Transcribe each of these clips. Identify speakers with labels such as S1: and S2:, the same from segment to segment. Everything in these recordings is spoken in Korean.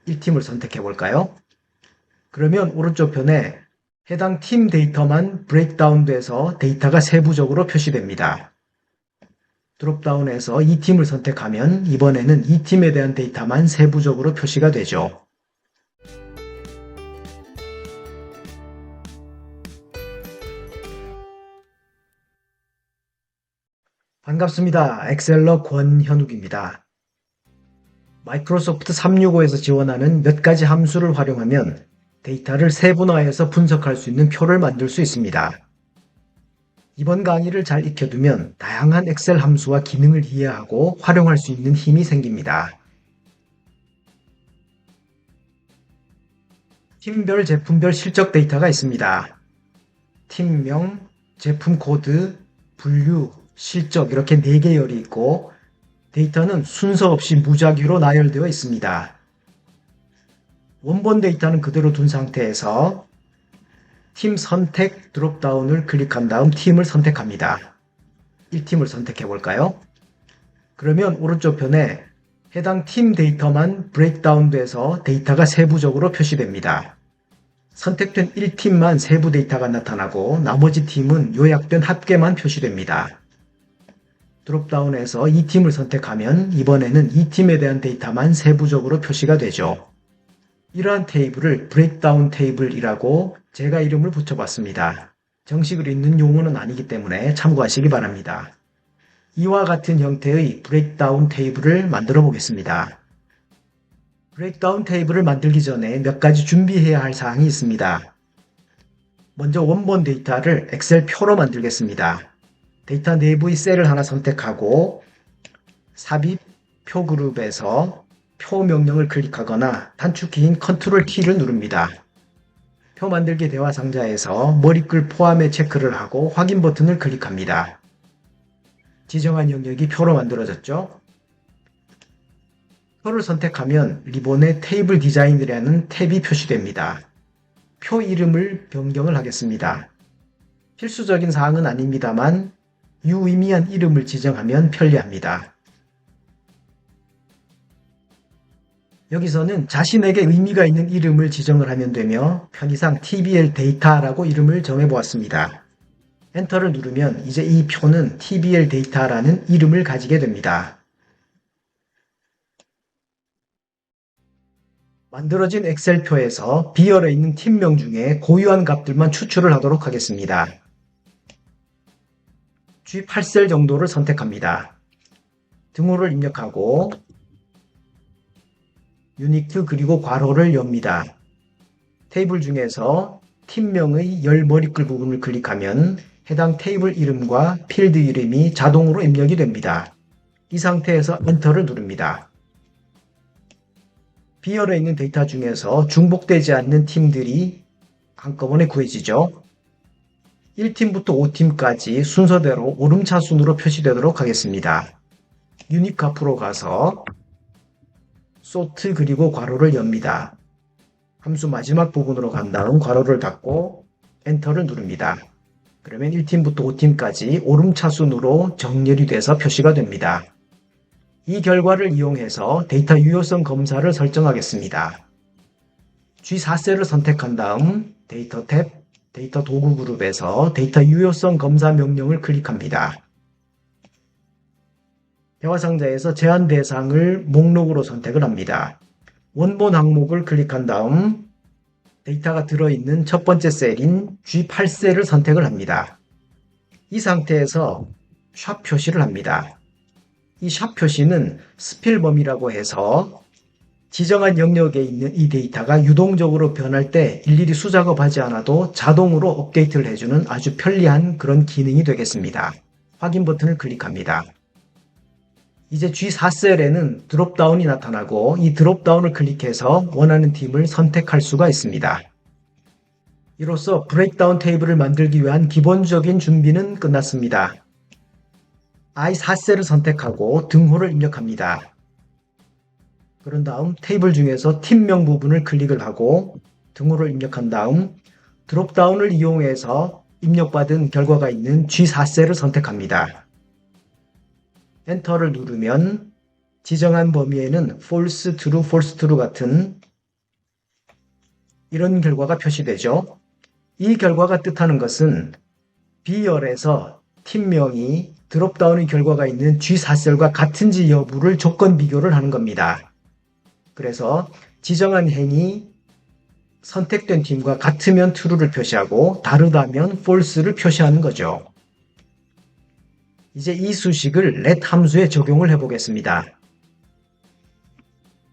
S1: 1팀을 선택해 볼까요? 그러면 오른쪽 편에 해당 팀 데이터만 브레이크다운 돼서 데이터가 세부적으로 표시됩니다. 드롭다운에서 이 팀을 선택하면 이번에는 이 팀에 대한 데이터만 세부적으로 표시가 되죠. 반갑습니다. 엑셀러 권현욱입니다. 마이크로소프트 365에서 지원하는 몇 가지 함수를 활용하면 데이터를 세분화해서 분석할 수 있는 표를 만들 수 있습니다. 이번 강의를 잘 익혀두면 다양한 엑셀 함수와 기능을 이해하고 활용할 수 있는 힘이 생깁니다. 팀별, 제품별 실적 데이터가 있습니다. 팀명, 제품 코드, 분류, 실적 이렇게 4개열이 있고 데이터는 순서 없이 무작위로 나열되어 있습니다. 원본 데이터는 그대로 둔 상태에서 팀 선택 드롭다운을 클릭한 다음 팀을 선택합니다. 1팀을 선택해 볼까요? 그러면 오른쪽 편에 해당 팀 데이터만 브레이크다운 돼서 데이터가 세부적으로 표시됩니다. 선택된 1팀만 세부 데이터가 나타나고 나머지 팀은 요약된 합계만 표시됩니다. 드롭다운에서 이 팀을 선택하면 이번에는 이 팀에 대한 데이터만 세부적으로 표시가 되죠. 이러한 테이블을 브레이크다운 테이블이라고 제가 이름을 붙여봤습니다. 정식으로 있는 용어는 아니기 때문에 참고하시기 바랍니다. 이와 같은 형태의 브레이크다운 테이블을 만들어 보겠습니다. 브레이크다운 테이블을 만들기 전에 몇 가지 준비해야 할 사항이 있습니다. 먼저 원본 데이터를 엑셀 표로 만들겠습니다. 데이터 내부의 셀을 하나 선택하고 삽입 표 그룹에서 표 명령을 클릭하거나 단축키인 컨트롤 키를 누릅니다. 표 만들기 대화 상자에서 머리글 포함에 체크를 하고 확인 버튼을 클릭합니다. 지정한 영역이 표로 만들어졌죠? 표를 선택하면 리본에 테이블 디자인이라는 탭이 표시됩니다. 표 이름을 변경을 하겠습니다. 필수적인 사항은 아닙니다만 유의미한 이름을 지정하면 편리합니다. 여기서는 자신에게 의미가 있는 이름을 지정을 하면 되며 편의상 TBL 데이터라고 이름을 정해보았습니다. 엔터를 누르면 이제 이 표는 TBL 데이터라는 이름을 가지게 됩니다. 만들어진 엑셀표에서 비열에 있는 팀명 중에 고유한 값들만 추출을 하도록 하겠습니다. G8셀 정도를 선택합니다. 등호를 입력하고 유니트 그리고 괄호를 엽니다. 테이블 중에서 팀명의 열 머리글 부분을 클릭하면 해당 테이블 이름과 필드 이름이 자동으로 입력이 됩니다. 이 상태에서 엔터를 누릅니다. 비열에 있는 데이터 중에서 중복되지 않는 팀들이 한꺼번에 구해지죠. 1팀부터 5팀까지 순서대로 오름차순으로 표시되도록 하겠습니다. 유닛 앞으로 가서 소트 그리고 괄호를 엽니다. 함수 마지막 부분으로 간 다음 괄호를 닫고 엔터를 누릅니다. 그러면 1팀부터 5팀까지 오름차순으로 정렬이 돼서 표시가 됩니다. 이 결과를 이용해서 데이터 유효성 검사를 설정하겠습니다. G4셀을 선택한 다음 데이터 탭, 데이터 도구 그룹에서 데이터 유효성 검사 명령을 클릭합니다. 대화 상자에서 제한 대상을 목록으로 선택을 합니다. 원본 항목을 클릭한 다음 데이터가 들어있는 첫 번째 셀인 G8셀을 선택을 합니다. 이 상태에서 샵 표시를 합니다. 이 샵 표시는 스필 범위라고 해서 지정한 영역에 있는 이 데이터가 유동적으로 변할 때 일일이 수작업하지 않아도 자동으로 업데이트를 해주는 아주 편리한 그런 기능이 되겠습니다. 확인 버튼을 클릭합니다. 이제 G4셀에는 드롭다운이 나타나고 이 드롭다운을 클릭해서 원하는 팀을 선택할 수가 있습니다. 이로써 브레이크다운 테이블을 만들기 위한 기본적인 준비는 끝났습니다. I4셀을 선택하고 등호를 입력합니다. 그런 다음 테이블 중에서 팀명 부분을 클릭을 하고 등호를 입력한 다음 드롭다운을 이용해서 입력받은 결과가 있는 G4셀을 선택합니다. 엔터를 누르면 지정한 범위에는 false, true, false, true 같은 이런 결과가 표시되죠. 이 결과가 뜻하는 것은 B열에서 팀명이 드롭다운의 결과가 있는 G4셀과 같은지 여부를 조건 비교를 하는 겁니다. 그래서 지정한 행이 선택된 팀과 같으면 true를 표시하고 다르다면 false를 표시하는 거죠. 이제 이 수식을 let 함수에 적용을 해보겠습니다.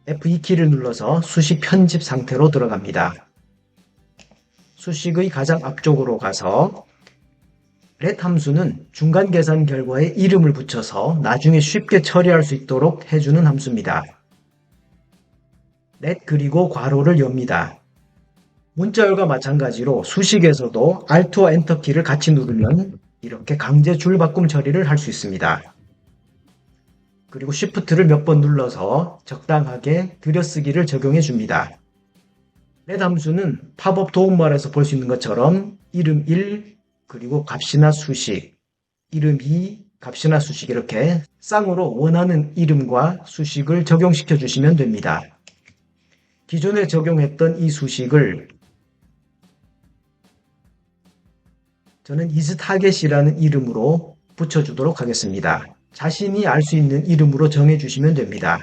S1: F2키를 눌러서 수식 편집 상태로 들어갑니다. 수식의 가장 앞쪽으로 가서 let 함수는 중간 계산 결과에 이름을 붙여서 나중에 쉽게 처리할 수 있도록 해주는 함수입니다. let 그리고 괄호를 엽니다. 문자열과 마찬가지로 수식에서도 Alt와 엔터키를 같이 누르면 이렇게 강제 줄바꿈 처리를 할 수 있습니다. 그리고 Shift를 몇 번 눌러서 적당하게 들여쓰기를 적용해 줍니다. let 함수는 팝업 도움말에서 볼 수 있는 것처럼 이름 1, 그리고 값이나 수식, 이름 2, 값이나 수식 이렇게 쌍으로 원하는 이름과 수식을 적용시켜 주시면 됩니다. 기존에 적용했던 이 수식을 저는 isTarget이라는 이름으로 붙여주도록 하겠습니다. 자신이 알 수 있는 이름으로 정해주시면 됩니다.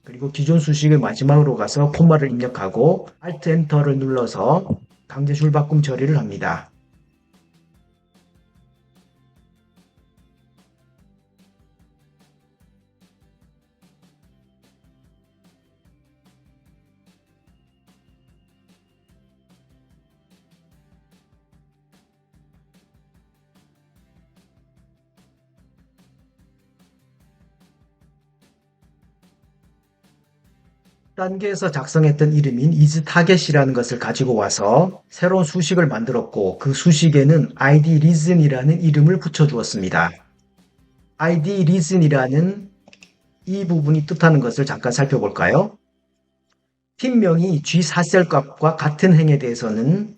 S1: 그리고 기존 수식의 마지막으로 가서 콤마를 입력하고 Alt Enter를 눌러서 강제 줄바꿈 처리를 합니다. 단계에서 작성했던 이름인 isTarget이라는 것을 가지고 와서 새로운 수식을 만들었고 그 수식에는 idReason이라는 이름을 붙여주었습니다. idReason이라는 이 부분이 뜻하는 것을 잠깐 살펴볼까요? 팀명이 G4셀 값과 같은 행에 대해서는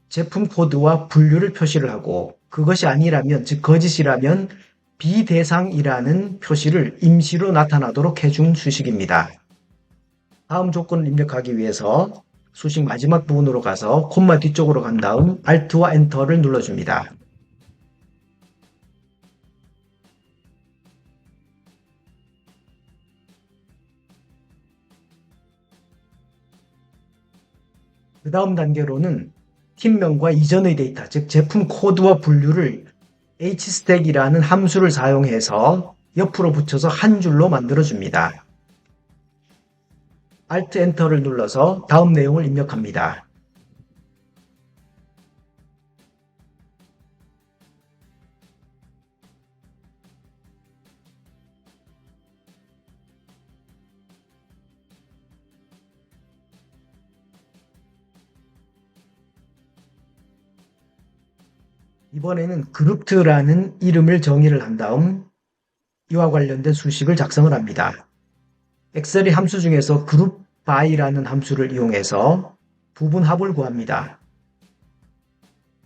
S1: 제품 코드와 분류를 표시를 하고 그것이 아니라면, 즉 거짓이라면 비대상이라는 표시를 임시로 나타나도록 해준 수식입니다. 다음 조건을 입력하기 위해서 수식 마지막 부분으로 가서 콤마 뒤쪽으로 간 다음 Alt와 Enter를 눌러줍니다. 그 다음 단계로는 팀명과 이전의 데이터, 즉 제품 코드와 분류를 hstack이라는 함수를 사용해서 옆으로 붙여서 한 줄로 만들어줍니다. Alt Enter를 눌러서 다음 내용을 입력합니다. 이번에는 grouped라는 이름을 정의를 한 다음 이와 관련된 수식을 작성을 합니다. 엑셀의 함수 중에서 group by라는 함수를 이용해서 부분 합을 구합니다.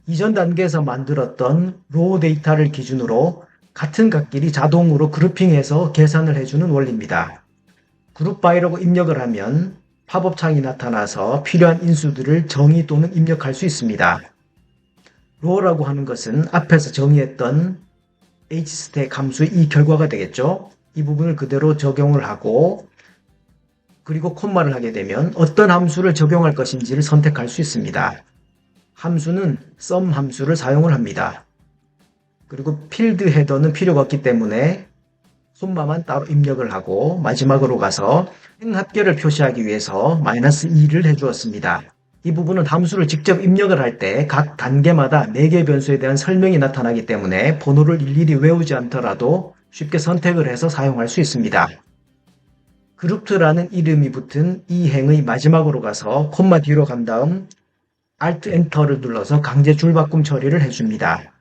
S1: 이전 단계에서 만들었던 raw 데이터를 기준으로 같은 값끼리 자동으로 그룹핑해서 계산을 해주는 원리입니다. group by라고 입력을 하면 팝업 창이 나타나서 필요한 인수들을 정의 또는 입력할 수 있습니다. raw라고 하는 것은 앞에서 정의했던 hstack 함수의 이 결과가 되겠죠. 이 부분을 그대로 적용을 하고 그리고 콤마를 하게 되면 어떤 함수를 적용할 것인지를 선택할 수 있습니다. 함수는 sum 함수를 사용을 합니다. 그리고 필드 헤더는 필요가 없기 때문에 콤마만 따로 입력을 하고 마지막으로 가서 행합계를 표시하기 위해서 -2를 해주었습니다. 이 부분은 함수를 직접 입력을 할 때 각 단계마다 4개 변수에 대한 설명이 나타나기 때문에 번호를 일일이 외우지 않더라도 쉽게 선택을 해서 사용할 수 있습니다. grouped라는 이름이 붙은 이 행의 마지막으로 가서 콤마 뒤로 간 다음 Alt Enter를 눌러서 강제 줄바꿈 처리를 해줍니다.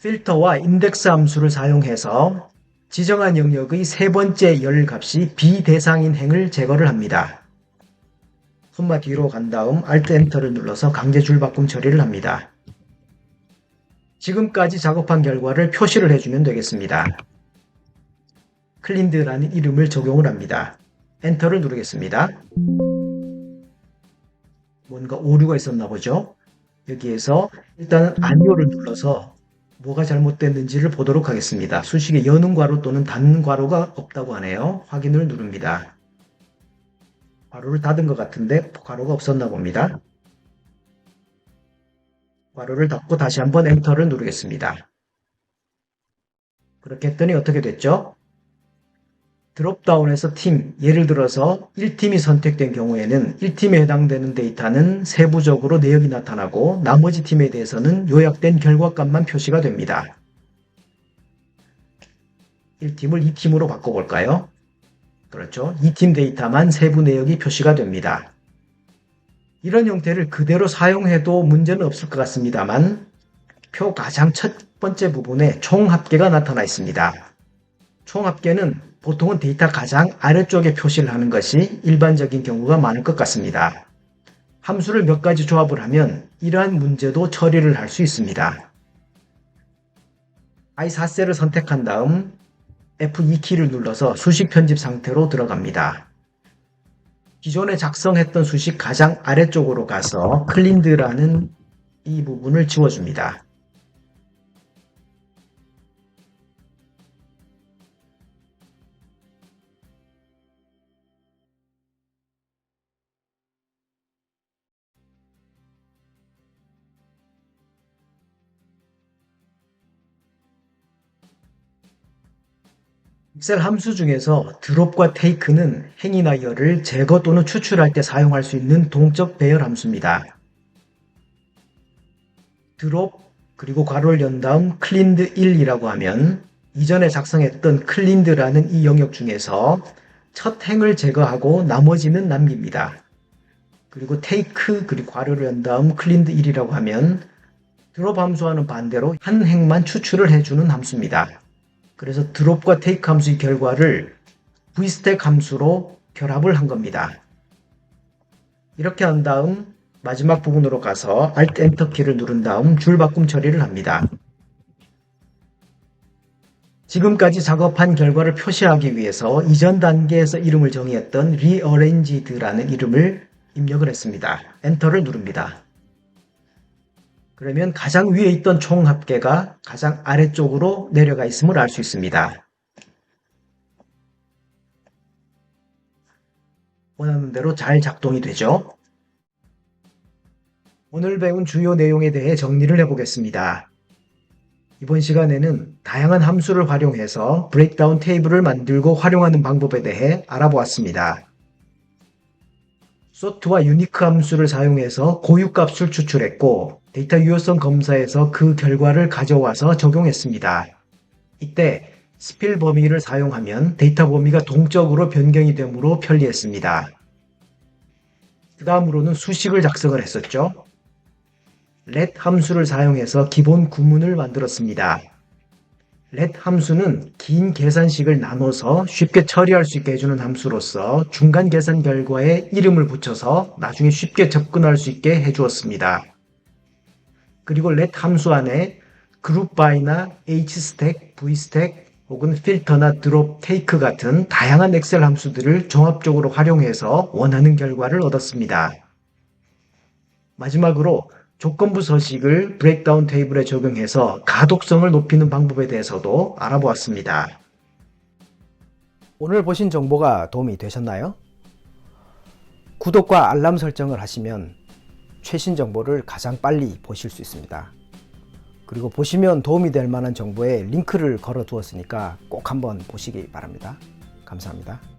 S1: 필터와 인덱스 함수를 사용해서 지정한 영역의 세 번째 열 값이 비대상인 행을 제거를 합니다. 손마 뒤로 간 다음 Alt Enter를 눌러서 강제 줄바꿈 처리를 합니다. 지금까지 작업한 결과를 표시를 해주면 되겠습니다. 클린드라는 이름을 적용을 합니다. 엔터를 누르겠습니다. 뭔가 오류가 있었나 보죠? 여기에서 일단은 아니오를 눌러서 뭐가 잘못됐는지를 보도록 하겠습니다. 수식에 여는 괄호 또는 닫는 괄호가 없다고 하네요. 확인을 누릅니다. 괄호를 닫은 것 같은데 괄호가 없었나 봅니다. 괄호를 닫고 다시 한번 엔터를 누르겠습니다. 그렇게 했더니 어떻게 됐죠? 드롭다운에서 팀, 예를 들어서 1팀이 선택된 경우에는 1팀에 해당되는 데이터는 세부적으로 내역이 나타나고 나머지 팀에 대해서는 요약된 결과값만 표시가 됩니다. 1팀을 2팀으로 바꿔볼까요? 그렇죠. 2팀 데이터만 세부 내역이 표시가 됩니다. 이런 형태를 그대로 사용해도 문제는 없을 것 같습니다만 표 가장 첫 번째 부분에 총합계가 나타나 있습니다. 총합계는 보통은 데이터 가장 아래쪽에 표시를 하는 것이 일반적인 경우가 많을 것 같습니다. 함수를 몇 가지 조합을 하면 이러한 문제도 처리를 할 수 있습니다. I4셀을 선택한 다음 F2키를 눌러서 수식 편집 상태로 들어갑니다. 기존에 작성했던 수식 가장 아래쪽으로 가서 클린드라는 이 부분을 지워줍니다. 엑셀 함수 중에서 드롭과 테이크는 행이나 열을 제거 또는 추출할 때 사용할 수 있는 동적 배열 함수입니다. 드롭 그리고 괄호를 연 다음 클린드 1이라고 하면 이전에 작성했던 클린드라는 이 영역 중에서 첫 행을 제거하고 나머지는 남깁니다. 그리고 테이크 그리고 괄호를 연 다음 클린드 1이라고 하면 드롭 함수와는 반대로 한 행만 추출을 해주는 함수입니다. 그래서 드롭과 테이크 함수의 결과를 vstack 함수로 결합을 한 겁니다. 이렇게 한 다음 마지막 부분으로 가서 Alt Enter 키를 누른 다음 줄바꿈 처리를 합니다. 지금까지 작업한 결과를 표시하기 위해서 이전 단계에서 이름을 정의했던 rearranged라는 이름을 입력을 했습니다. 엔터를 누릅니다. 그러면 가장 위에 있던 총합계가 가장 아래쪽으로 내려가 있음을 알 수 있습니다. 원하는 대로 잘 작동이 되죠. 오늘 배운 주요 내용에 대해 정리를 해보겠습니다. 이번 시간에는 다양한 함수를 활용해서 브레이크다운 테이블을 만들고 활용하는 방법에 대해 알아보았습니다. sort와 unique 함수를 사용해서 고유값을 추출했고 데이터 유효성 검사에서 그 결과를 가져와서 적용했습니다. 이때 스필 범위를 사용하면 데이터 범위가 동적으로 변경이 되므로 편리했습니다. 그 다음으로는 수식을 작성을 했었죠. let 함수를 사용해서 기본 구문을 만들었습니다. let 함수는 긴 계산식을 나눠서 쉽게 처리할 수 있게 해주는 함수로서 중간 계산 결과에 이름을 붙여서 나중에 쉽게 접근할 수 있게 해주었습니다. 그리고 let 함수 안에 group by나 hstack, vstack 혹은 filter나 drop, take 같은 다양한 엑셀 함수들을 종합적으로 활용해서 원하는 결과를 얻었습니다. 마지막으로 조건부 서식을 브레이크다운 테이블에 적용해서 가독성을 높이는 방법에 대해서도 알아보았습니다.
S2: 오늘 보신 정보가 도움이 되셨나요? 구독과 알람 설정을 하시면 최신 정보를 가장 빨리 보실 수 있습니다. 그리고 보시면 도움이 될 만한 정보에 링크를 걸어 두었으니까 꼭 한번 보시기 바랍니다. 감사합니다.